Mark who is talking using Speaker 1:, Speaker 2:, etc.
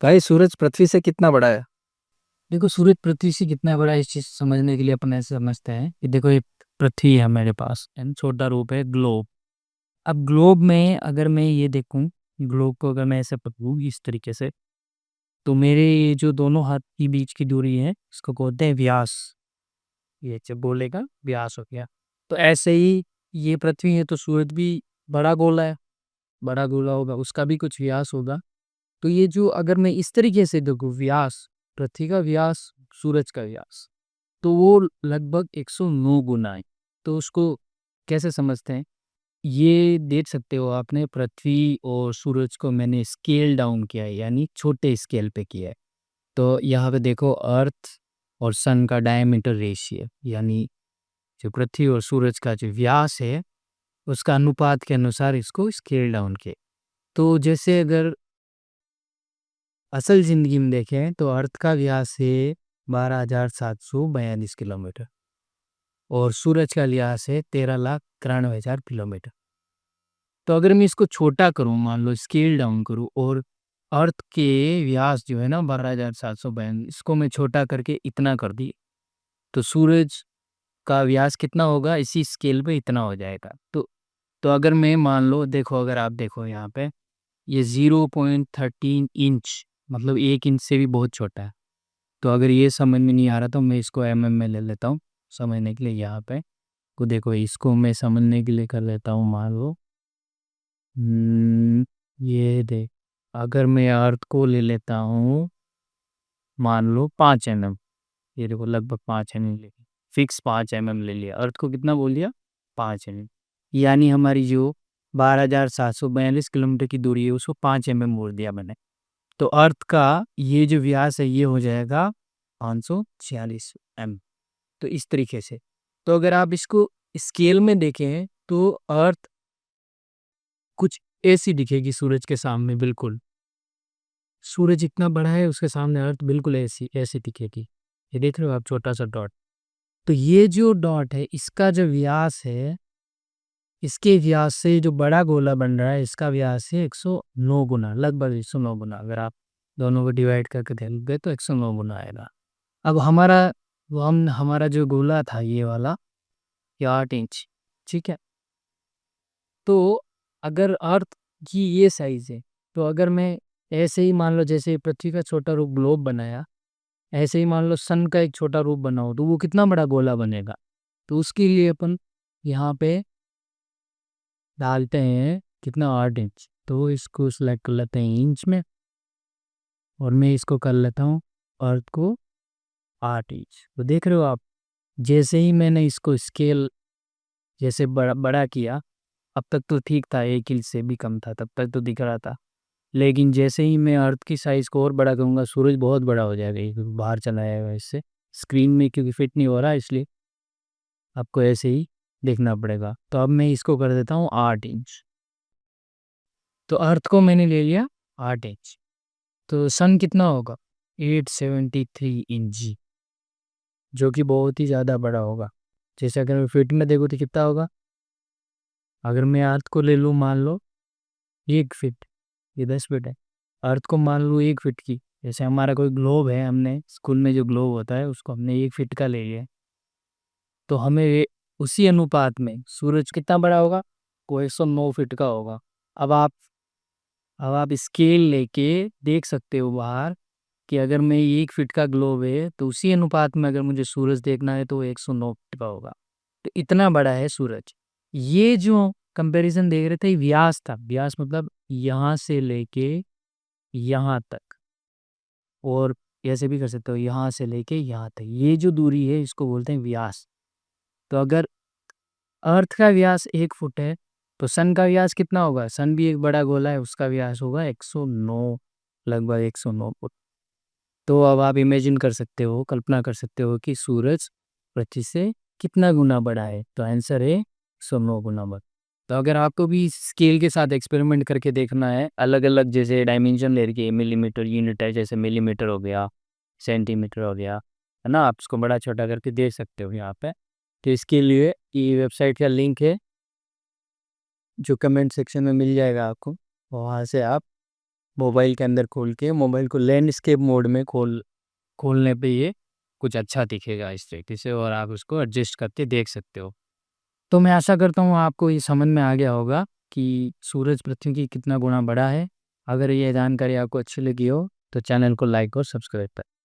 Speaker 1: Guys, सूरज पृथ्वी से कितना बड़ा है?
Speaker 2: देखो, सूरज पृथ्वी से कितना बड़ा है इस चीज समझने के लिए अपन ऐसे समझते हैं कि देखो, एक पृथ्वी है मेरे पास एंड छोटा रूप है ग्लोब। अब ग्लोब में अगर मैं ये देखूं, ग्लोब को अगर मैं ऐसे पकड़ूं इस तरीके से, तो मेरे ये जो दोनों हाथ की बीच की दूरी है इसको बोलते हैं व्यास। ये जब बोलेगा व्यास हो गया। तो ऐसे ही ये पृथ्वी है तो सूरज भी बड़ा गोला है, बड़ा गोला होगा, उसका भी कुछ व्यास होगा। तो ये जो अगर मैं इस तरीके से देखूं, व्यास, पृथ्वी का व्यास, सूरज का व्यास, तो वो लगभग 109 गुना है। तो उसको कैसे समझते हैं? ये देख सकते हो आपने, पृथ्वी और सूरज को मैंने स्केल डाउन किया है, यानी छोटे स्केल पे किया है। तो यहाँ पे देखो, अर्थ और सन का डायमीटर रेशियो, यानी जो पृथ्वी और सूरज का जो व्यास है उसका अनुपात के अनुसार इसको स्केल डाउन किया। तो जैसे अगर असल ज़िंदगी में देखें तो अर्थ का व्यास है 12,742 किलोमीटर और सूरज का व्यास है 13,93,000 किलोमीटर। तो अगर मैं इसको छोटा करूं, मान लो स्केल डाउन करूं, और अर्थ के व्यास जो है ना 12,742, इसको मैं छोटा करके इतना कर दी, तो सूरज का व्यास कितना होगा इसी स्केल पे, इतना हो जाएगा। तो अगर मैं मान लो, देखो अगर आप देखो यहाँ पे, ये 0.13 इंच, मतलब 1 इंच से भी बहुत छोटा है। तो अगर ये समझ में नहीं आ रहा तो मैं इसको में ले लेता हूँ समझने के लिए। यहाँ पे को देखो, इसको मैं समझने के लिए कर लेता हूँ, मान लो। ये देख, अगर मैं अर्थ को ले लेता हूँ, मान लो 5 mm, ये देखो लगभग 5 mm ले, फिक्स 5 mm ले लिया। अर्थ को कितना बोल दिया? 5 mm। यानी हमारी जो 12,742 किलोमीटर की दूरी है उसको 5 mm बोल दिया मैंने। तो अर्थ का ये जो व्यास है ये हो जाएगा 546 m। तो इस तरीके से, तो अगर आप इसको स्केल में देखें तो अर्थ कुछ ऐसी दिखेगी सूरज के सामने, बिल्कुल। सूरज इतना बड़ा है, उसके सामने अर्थ बिल्कुल ऐसी ऐसी दिखेगी। ये देख रहे हो आप, छोटा सा डॉट। तो ये जो डॉट है इसका जो व्यास है, इसके व्यास से जो बड़ा गोला बन रहा है इसका व्यास है 109 गुना, लगभग 109 गुना। अगर आप दोनों को डिवाइड करके देखोगे तो 109 गुना आएगा। अब हमारा जो गोला था ये वाला, ये 8 इंच, ठीक है। तो अगर अर्थ की ये साइज है, तो अगर मैं ऐसे ही मान लो, जैसे पृथ्वी का छोटा रूप ग्लोब बनाया, ऐसे ही मान लो सन का एक छोटा रूप बनाओ, तो वो कितना बड़ा गोला बनेगा। तो उसके लिए अपन यहाँ पे डालते हैं कितना, 8 इंच। तो इसको सिलेक्ट कर लेते हैं इंच में, और मैं इसको कर लेता हूँ अर्थ को 8 इंच। तो देख रहे हो आप, जैसे ही मैंने इसको स्केल जैसे बड़ा बड़ा किया, अब तक तो ठीक था, 1 इंच से भी कम था, तब तक तो दिख रहा था। लेकिन जैसे ही मैं अर्थ की साइज़ को और बड़ा करूँगा, सूरज बहुत बड़ा हो जाएगा, ये बाहर चला जाएगा इससे स्क्रीन में, क्योंकि फिट नहीं हो रहा, इसलिए आपको ऐसे ही देखना पड़ेगा। तो अब मैं इसको कर देता हूँ 8 इंच। तो अर्थ को मैंने ले लिया 8 इंच। तो सन कितना होगा? 873 इंच, जो कि बहुत ही ज़्यादा बड़ा होगा। जैसे अगर मैं फिट में देखूँ तो कितना होगा? अगर मैं अर्थ को ले लूँ, मान लो 1 फीट, ये 10 फीट है। अर्थ को मान लो 1 फीट की, जैसे हमारा कोई ग्लोब है, हमने स्कूल में जो ग्लोब होता है उसको हमने 1 फीट का ले लिया, तो हमें उसी अनुपात में सूरज कितना बड़ा होगा? वो 109 फीट का होगा। अब आप अब आप स्केल लेके देख सकते हो बाहर, कि अगर मैं 1 फीट का ग्लोब है तो उसी अनुपात में अगर मुझे सूरज देखना है तो वो 109 फीट का होगा। तो इतना बड़ा है सूरज। ये जो कंपैरिजन देख रहे थे, ये व्यास था। व्यास मतलब यहाँ से लेके यहाँ तक, और ऐसे भी कर सकते हो, यहाँ से लेके यहाँ तक, ये जो दूरी है इसको बोलते हैं व्यास। तो अगर अर्थ का व्यास 1 फुट है, तो सन का व्यास कितना होगा? सन भी एक बड़ा गोला है, उसका व्यास होगा 109, लगभग 109 फुट। तो अब आप इमेजिन कर सकते हो, कल्पना कर सकते हो कि सूरज पृथ्वी से कितना गुना बड़ा है। तो आंसर है 109 गुना बड़ा। तो अगर आपको भी स्केल के साथ एक्सपेरिमेंट करके देखना है, अलग अलग जैसे डायमेंशन लेके, मिलीमीटर यूनिट है, जैसे मिलीमीटर हो गया, सेंटीमीटर हो गया, है ना, आप इसको बड़ा छोटा करके देख सकते हो यहाँ पे। तो इसके लिए ये वेबसाइट का लिंक है जो कमेंट सेक्शन में मिल जाएगा आपको, वहाँ से आप मोबाइल के अंदर खोल के मोबाइल को लैंडस्केप मोड में खोलने पे ये कुछ अच्छा दिखेगा इस तरीके से, और आप उसको एडजस्ट करके देख सकते हो। तो मैं आशा करता हूँ आपको ये समझ में आ गया होगा कि सूरज पृथ्वी की कितना गुना बड़ा है। अगर ये जानकारी आपको अच्छी लगी हो तो चैनल को लाइक और सब्सक्राइब करें।